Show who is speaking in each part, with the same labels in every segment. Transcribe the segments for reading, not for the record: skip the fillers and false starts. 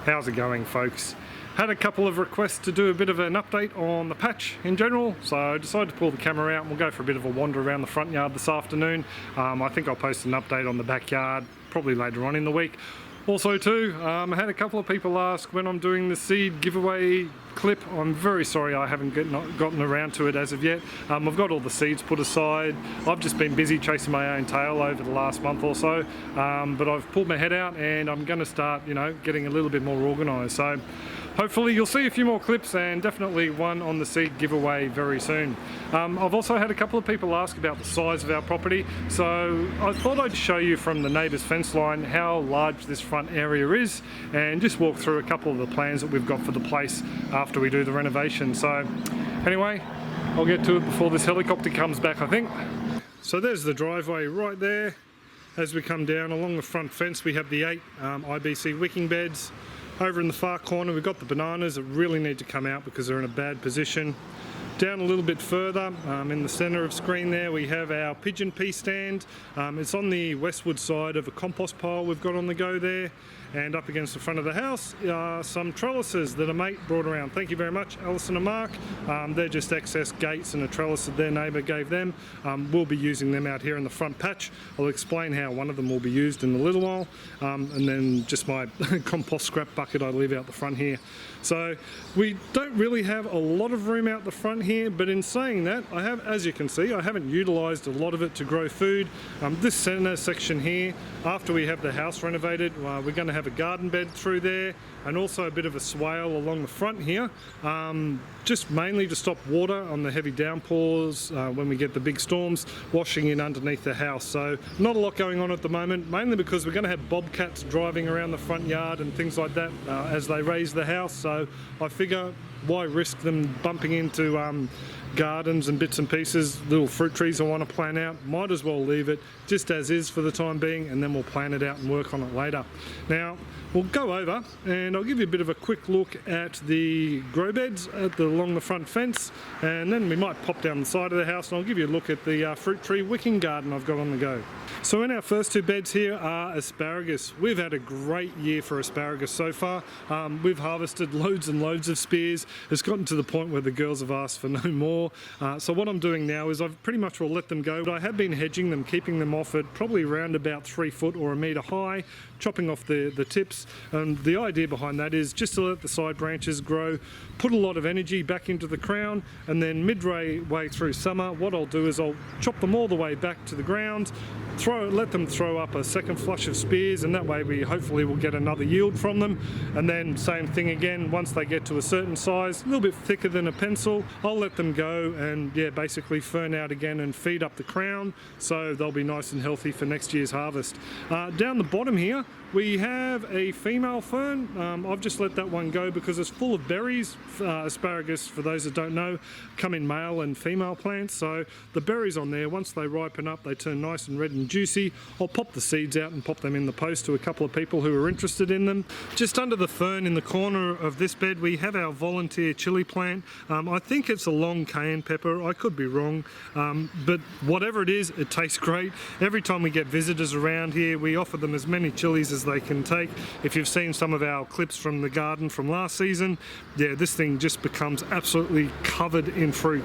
Speaker 1: How's it going, folks? Had a couple of requests to do a bit of an update on the patch in general, so I decided to pull the camera out and we'll go for a bit of a wander around the front yard this afternoon. I think I'll post an update on the backyard probably later on in the week. Also too, I had a couple of people ask when I'm doing the seed giveaway clip. I'm very sorry I haven't gotten around to it as of yet. I've got all the seeds put aside. I've just been busy chasing my own tail over the last month or so, but I've pulled my head out and I'm going to start, getting a little bit more organised. So hopefully you'll see a few more clips and definitely one on the seed giveaway very soon. I've also had a couple of people ask about the size of our property, so I thought I'd show you from the neighbour's fence line how large this front area is and just walk through a couple of the plans that we've got for the place after we do the renovation. So anyway, I'll get to it before this helicopter comes back, I think. So there's the driveway right there. As we come down along the front fence, we have the 8 IBC wicking beds. Over in the far corner we've got the bananas that really need to come out because they're in a bad position. Down a little bit further, in the centre of screen there, we have our pigeon pea stand. It's on the westward side of a compost pile we've got on the go there. And up against the front of the house are some trellises that a mate brought around. Thank you very much, Alison and Mark. They're just excess gates and a trellis that their neighbour gave them. We'll be using them out here in the front patch. I'll explain how one of them will be used in a little while. And then just my compost scrap bucket I leave out the front here. So we don't really have a lot of room out the front here, but in saying that, I have, as you can see, I haven't utilised a lot of it to grow food. This centre section here, after we have the house renovated, we're going to have a garden bed through there and also a bit of a swale along the front here, just mainly to stop water on the heavy downpours when we get the big storms washing in underneath the house. So not a lot going on at the moment, mainly because we're going to have bobcats driving around the front yard and things like that as they raise the house. So I figure why risk them bumping into gardens and bits and pieces, little fruit trees I want to plant out. Might as well leave it just as is for the time being, and then we'll plan it out and work on it later. Now we'll go over and I'll give you a bit of a quick look at the grow beds along the front fence, and then we might pop down the side of the house and I'll give you a look at the fruit tree wicking garden I've got on the go. So in our first 2 beds here are asparagus. We've had a great year for asparagus so far. We've harvested loads and loads of spears. It's gotten to the point where the girls have asked for no more. So what I'm doing now is I've pretty much will let them go, but I have been hedging them, keeping them off at probably around about 3 foot or 1 metre high, chopping off the tips. And the idea behind that is just to let the side branches grow, put a lot of energy back into the crown, and then midway through summer, what I'll do is I'll chop them all the way back to the ground, let them throw up a second flush of spears, and that way we hopefully will get another yield from them. And then same thing again, once they get to a certain size, a little bit thicker than a pencil, I'll let them go and basically fern out again and feed up the crown, so they'll be nice and healthy for next year's harvest. Down the bottom here we have a female fern. I've just let that one go because it's full of berries. Asparagus, for those that don't know, come in male and female plants, so the berries on there, once they ripen up, they turn nice and red and juicy. I'll pop the seeds out and pop them in the post to a couple of people who are interested in them. Just under the fern in the corner of this bed we have our volunteer chili plant. I think it's a long cayenne pepper, I could be wrong, but whatever it is, it tastes great. Every time we get visitors around here we offer them as many chilies as they can take. If you've seen some of our clips from the garden from last season, this thing just becomes absolutely covered in fruit.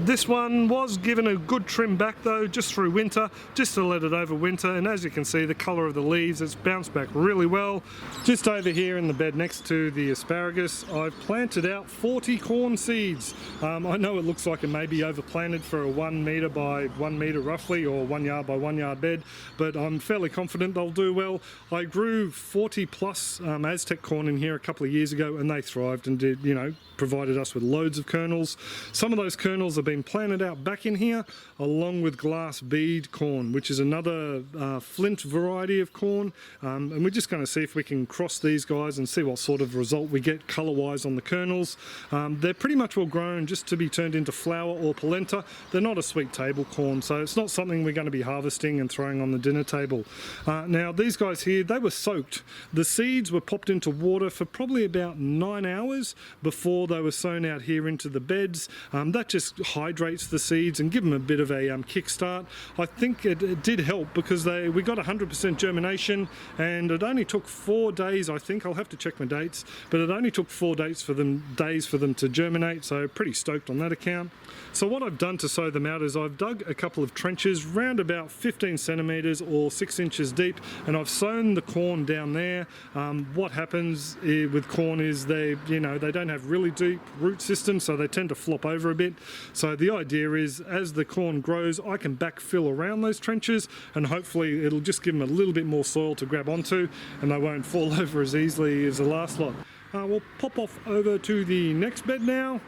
Speaker 1: This one was given a good trim back though, just through winter, just to let it overwinter, and as you can see the colour of the leaves, it's bounced back really well. Just over here in the bed next to the asparagus, I've planted out 40 corn seeds. I know it looks like it may be overplanted for a 1 metre by 1 metre roughly, or 1 yard by 1 yard bed, but I'm fairly confident they'll do well. I grew 40 plus Aztec corn in here a couple of years ago and they thrived and did, provided us with loads of kernels. Some of those kernels have been planted out back in here along with glass bead corn, which is another flint variety of corn, and we're just going to see if we can cross these guys and see what sort of result we get colour wise on the kernels. They're pretty much all grown just to be turned into flour or polenta. They're not a sweet table corn, so it's not something we're going to be harvesting and throwing on the dinner table. Now these guys here, they were soaked. The seeds were popped into water for probably about 9 hours before they were sown out here into the beds. That just hydrates the seeds and give them a bit of a kickstart. I think it did help because we got 100% germination, and it only took 4 days, I think. I'll have to check my dates, but it only took 4 days for them to germinate, so pretty stoked on that account. So what I've done to sow them out is I've dug a couple of trenches round about 15 centimeters or 6 inches deep, and I've sown the corn down there. What happens with corn is they don't have really deep root systems, so they tend to flop over a bit. So the idea is, as the corn grows, I can backfill around those trenches, and hopefully it'll just give them a little bit more soil to grab onto, and they won't fall over as easily as the last lot. We'll pop off over to the next bed now.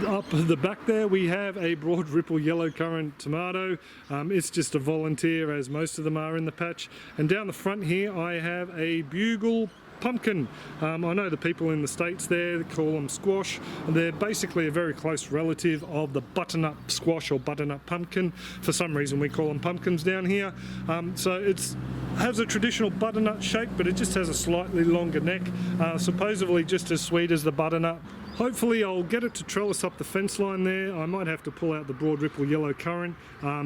Speaker 1: Up the back there we have a broad ripple yellow currant tomato. It's just a volunteer, as most of them are in the patch. And down the front here I have a bugle pumpkin. I know the people in the States there call them squash. They're basically a very close relative of the butternut squash or butternut pumpkin. For some reason we call them pumpkins down here. So it has a traditional butternut shape, but it just has a slightly longer neck, supposedly just as sweet as the butternut. Hopefully I'll get it to trellis up the fence line there. I might have to pull out the broad ripple yellow currant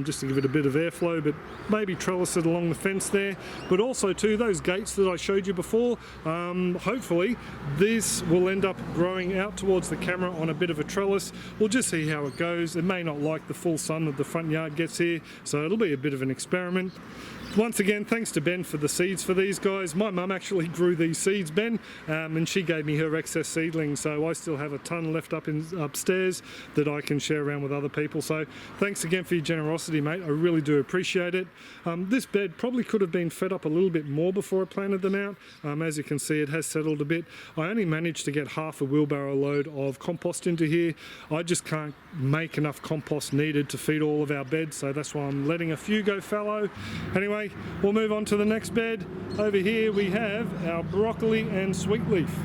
Speaker 1: just to give it a bit of airflow, but maybe trellis it along the fence there. But also too, those gates that I showed you before, hopefully this will end up growing out towards the camera on a bit of a trellis. We'll just see how it goes. It may not like the full sun that the front yard gets here, so it'll be a bit of an experiment. Once again, thanks to Ben for the seeds for these guys. My mum actually grew these seeds, Ben, and she gave me her excess seedlings, so I still have a ton left upstairs that I can share around with other people. So thanks again for your generosity, mate. I really do appreciate it. This bed probably could have been fed up a little bit more before I planted them out. As you can see, it has settled a bit. I only managed to get half a wheelbarrow load of compost into here. I just can't make enough compost needed to feed all of our beds, so that's why I'm letting a few go fallow. Anyway, we'll move on to the next bed. Over here we have our broccoli and sweet leaf.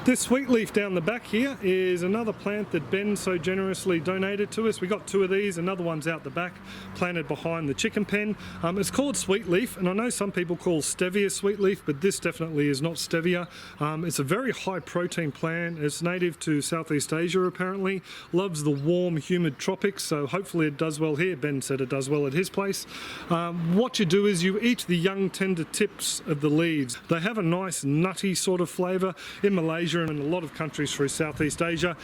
Speaker 1: This sweet leaf down the back here is another plant that Ben so generously donated to us. We got 2 of these, another one's out the back, planted behind the chicken pen. It's called sweet leaf, and I know some people call stevia sweet leaf, but this definitely is not stevia. It's a very high protein plant. It's native to Southeast Asia apparently, loves the warm humid tropics, so hopefully it does well here. Ben said it does well at his place. What you do is you eat the young tender tips of the leaves. They have a nice nutty sort of flavour. In Malaysia and in a lot of countries through Southeast Asia,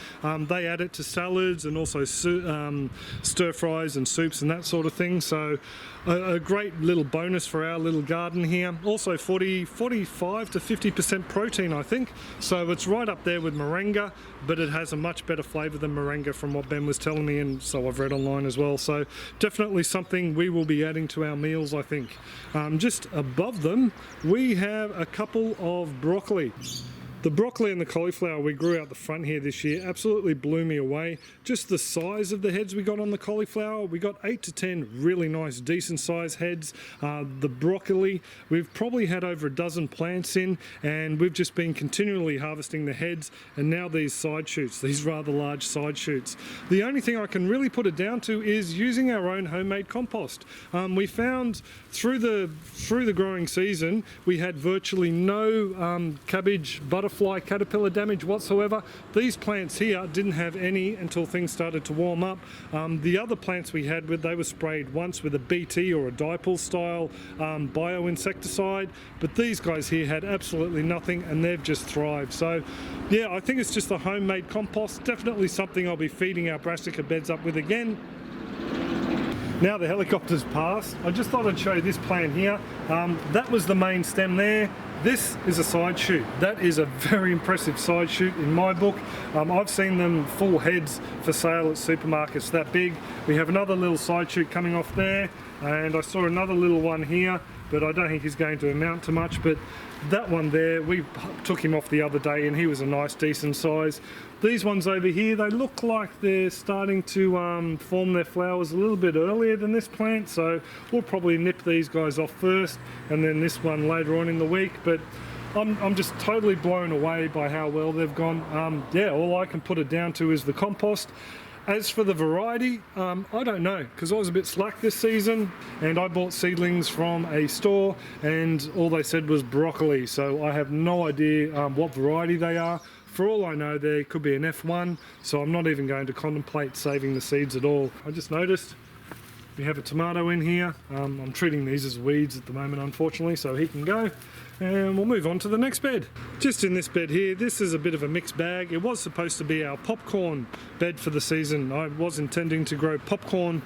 Speaker 1: they add it to salads and also stir fries and soups and that sort of thing. So a great little bonus for our little garden here. Also 45 to 50% protein, I think. So it's right up there with moringa, but it has a much better flavour than moringa from what Ben was telling me, and so I've read online as well. So definitely something we will be adding to our meals, I think. Just above them, we have a couple of broccoli. The broccoli and the cauliflower we grew out the front here this year absolutely blew me away. Just the size of the heads we got on the cauliflower, we got 8 to 10 really nice decent sized heads. The broccoli, we've probably had over a dozen plants in, and we've just been continually harvesting the heads, and now these side shoots, these rather large side shoots. The only thing I can really put it down to is using our own homemade compost. We found through the growing season we had virtually no cabbage, butterfly, caterpillar damage whatsoever. These plants here didn't have any until things started to warm up. The other plants we had, they were sprayed once with a BT or a dipole style bioinsecticide, but these guys here had absolutely nothing, and they've just thrived. So yeah, I think it's just the homemade compost. Definitely something I'll be feeding our brassica beds up with again. Now the helicopter's passed, I just thought I'd show you this plant here. That was the main stem there. This is a side shoot. That is a very impressive side shoot in my book. I've seen them full heads for sale at supermarkets that big. We have another little side shoot coming off there, and I saw another little one here, but I don't think he's going to amount to much. But that one there, we took him off the other day and he was a nice decent size. These ones over here, they look like they're starting to form their flowers a little bit earlier than this plant, so we'll probably nip these guys off first and then this one later on in the week. But I'm just totally blown away by how well they've gone. Yeah, all I can put it down to is the compost. As for the variety, I don't know, because I was a bit slack this season and I bought seedlings from a store and all they said was broccoli, so I have no idea what variety they are. For all I know, there could be an F1, so I'm not even going to contemplate saving the seeds at all. I just noticed we have a tomato in here. I'm treating these as weeds at the moment, unfortunately, so he can go. And we'll move on to the next bed. Just in this bed here, this is a bit of a mixed bag. It was supposed to be our popcorn bed for the season. I was intending to grow popcorn,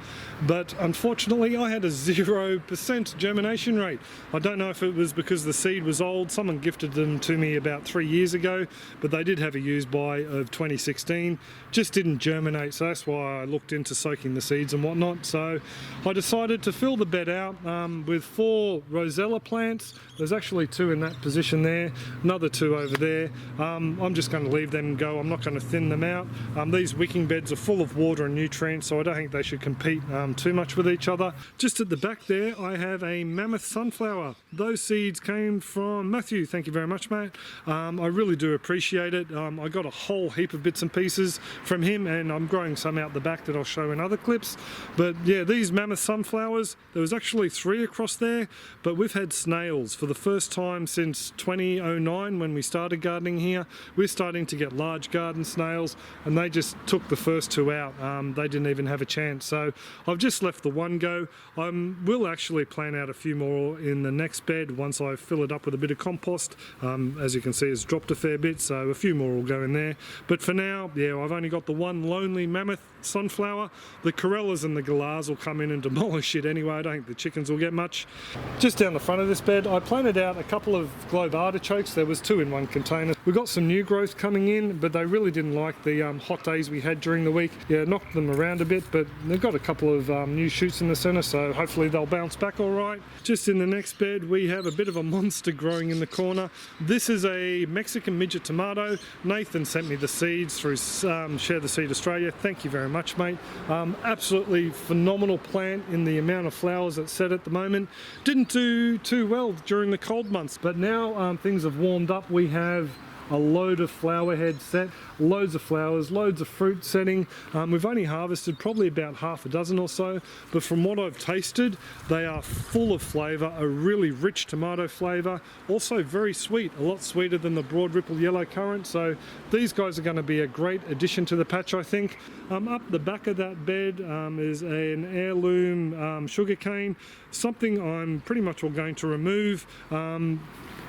Speaker 1: but unfortunately I had a 0% germination rate. I don't know if it was because the seed was old. Someone gifted them to me about 3 years ago, but they did have a use by of 2016. Just didn't germinate, so that's why I looked into soaking the seeds and whatnot. So I decided to fill the bed out with 4 rosella plants. There's actually 2 in that position there, another 2 over there. I'm just going to leave them go. I'm not going to thin them out. These wicking beds are full of water and nutrients, so I don't think they should compete too much with each other. Just at the back there, I have a mammoth sunflower. Those seeds came from Matthew. Thank you very much, mate. I really do appreciate it. I got a whole heap of bits and pieces from him, and I'm growing some out the back that I'll show in other clips. But yeah, these mammoth sunflowers, there was actually 3 across there, but we've had snails for the first time since 2009 when we started gardening here. We're starting to get large garden snails, and they just took the first 2 out. They didn't even have a chance, so I've just left the 1 go. I will actually plan out a few more in the next bed once I fill it up with a bit of compost. As you can see, it's dropped a fair bit, so a few more will go in there. But for now, yeah, I've only got the 1 lonely mammoth sunflower. The corellas and the galahs will come in and demolish it anyway. I don't think the chickens will get much. Just down the front of this bed, I planted out a couple of globe artichokes. There was 2 in 1 container. We got some new growth coming in, but they really didn't like the hot days we had during the week. Yeah, knocked them around a bit, but they've got a couple of new shoots in the center, so hopefully they'll bounce back all right. Just in the next bed, we have a bit of a monster growing in the corner. This is a Mexican midget tomato. Nathan sent me the seeds through Share the Seed Australia. Thank you very much, mate. Absolutely phenomenal plant in the amount of flowers it's set at the moment. Didn't do too well during the cold months, but now things have warmed up. We have a load of flower heads set, loads of flowers, loads of fruit setting. We've only harvested probably about half a dozen or so, but from what I've tasted, they are full of flavour, a really rich tomato flavour, also very sweet, a lot sweeter than the broad ripple yellow currant. So these guys are going to be a great addition to the patch, I think. Up the back of that bed is an heirloom sugarcane, something I'm pretty much all going to remove.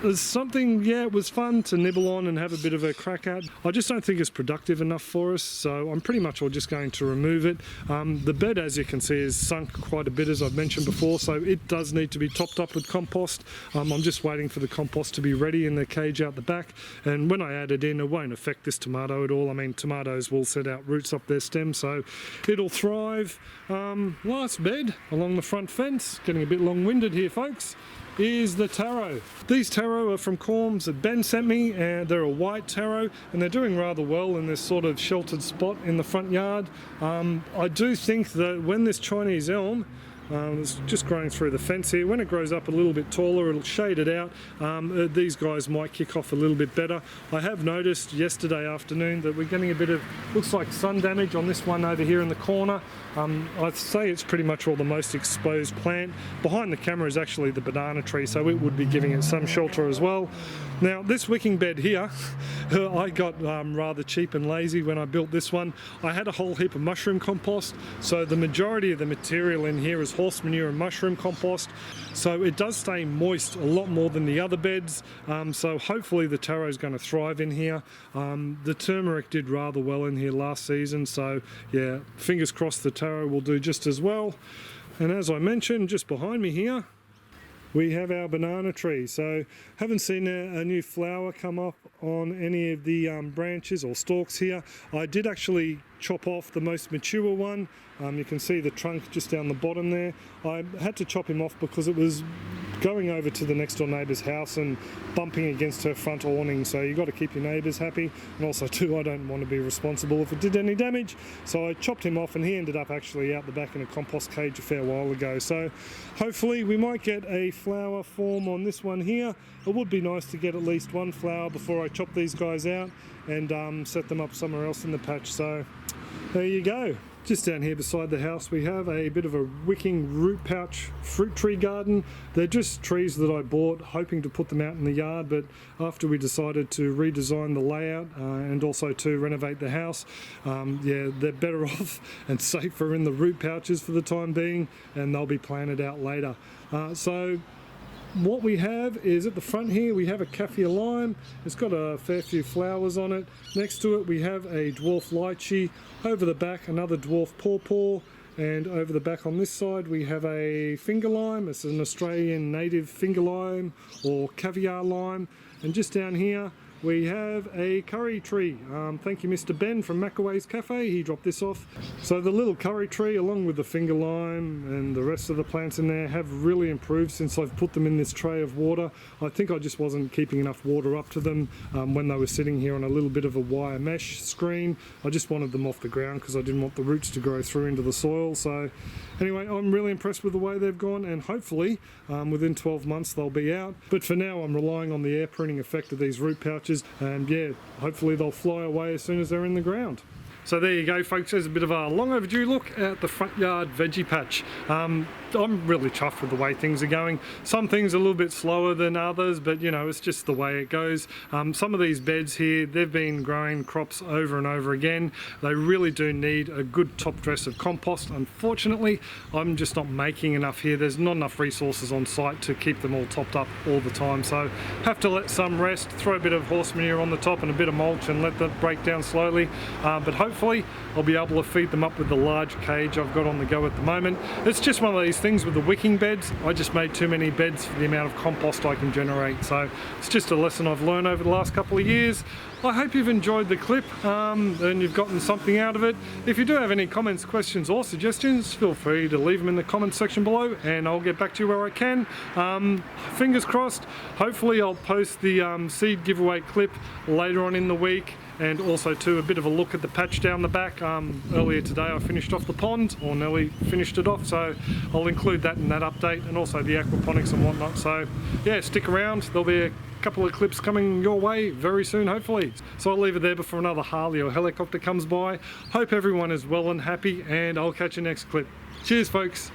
Speaker 1: There's something, yeah, it was fun to nibble on and have a bit of a crack at. I just don't think it's productive enough for us, so I'm pretty much all just going to remove it. The bed, as you can see, is sunk quite a bit, as I've mentioned before, so it does need to be topped up with compost. I'm just waiting for the compost to be ready in the cage out the back, and when I add it in, it won't affect this tomato at all. I mean, tomatoes will set out roots up their stem, so it'll thrive. Last bed along the front fence, getting a bit long-winded here, folks, is the taro. These taro are from corms that Ben sent me, and they're a white taro, and they're doing rather well in this sort of sheltered spot in the front yard. I do think that when this Chinese elm, it's just growing through the fence here, when it grows up a little bit taller, it'll shade it out. These guys might kick off a little bit better. I have noticed yesterday afternoon that we're getting a bit of, looks like sun damage on this one over here in the corner. I'd say it's pretty much all the most exposed plant. Behind the camera is actually the banana tree, so it would be giving it some shelter as well. Now this wicking bed here, I got rather cheap and lazy when I built this one. I had a whole heap of mushroom compost, so the majority of the material in here is horse manure and mushroom compost, so it does stay moist a lot more than the other beds, so hopefully the taro is going to thrive in here. The turmeric did rather well in here last season, so yeah, fingers crossed the taro will do just as well. And as I mentioned, just behind me here we have our banana tree. So haven't seen a new flower come up on any of the branches or stalks here. I did actually chop off the most mature one. You can see the trunk just down the bottom there. I had to chop him off because it was going over to the next door neighbour's house and bumping against her front awning, so you've got to keep your neighbours happy, and also too, I don't want to be responsible if it did any damage, so I chopped him off and he ended up actually out the back in a compost cage a fair while ago. So hopefully we might get a flower form on this one here. It would be nice to get at least 1 flower before I chop these guys out and set them up somewhere else in the patch. So There you go. Just down here beside the house we have a bit of a wicking root pouch fruit tree garden. They're just trees that I bought hoping to put them out in the yard, but after we decided to redesign the layout and also to renovate the house, yeah, they're better off and safer in the root pouches for the time being, and they'll be planted out later. So what we have is at the front here we have a kaffir lime. It's got a fair few flowers on it. Next to it we have a dwarf lychee. Over the back another dwarf pawpaw, and over the back on this side we have a finger lime. It's an Australian native finger lime or caviar lime. And just down here we have a curry tree. Thank you Mr. Ben from Macaway's Cafe, he dropped this off. So the little curry tree along with the finger lime and the rest of the plants in there have really improved since I've put them in this tray of water. I think I just wasn't keeping enough water up to them when they were sitting here on a little bit of a wire mesh screen. I just wanted them off the ground because I didn't want the roots to grow through into the soil. So anyway, I'm really impressed with the way they've gone, and hopefully within 12 months they'll be out. But for now I'm relying on the air pruning effect of these root pouches, and yeah, hopefully they'll fly away as soon as they're in the ground. So there you go folks, there's a bit of a long overdue look at the front yard veggie patch. I'm really chuffed with the way things are going. Some things are a little bit slower than others, but you know, it's just the way it goes. Some of these beds here, they've been growing crops over and over again. They really do need a good top dress of compost. Unfortunately, I'm just not making enough here. There's not enough resources on site to keep them all topped up all the time. So have to let some rest, throw a bit of horse manure on the top and a bit of mulch and let them break down slowly. But hopefully I'll be able to feed them up with the large cage I've got on the go at the moment. It's just one of these things with the wicking beds. I just made too many beds for the amount of compost I can generate. So it's just a lesson I've learned over the last couple of years. I hope you've enjoyed the clip and you've gotten something out of it. If you do have any comments, questions or suggestions, feel free to leave them in the comments section below and I'll get back to you where I can. Fingers crossed, hopefully I'll post the seed giveaway clip later on in the week, and also too a bit of a look at the patch down the back. Earlier today I finished off the pond, or nearly finished it off, so I'll include that in that update, and also the aquaponics and whatnot. So yeah, stick around, there'll be a couple of clips coming your way very soon hopefully. So I'll leave it there before another Harley or helicopter comes by. Hope everyone is well and happy, and I'll catch you next clip. Cheers folks.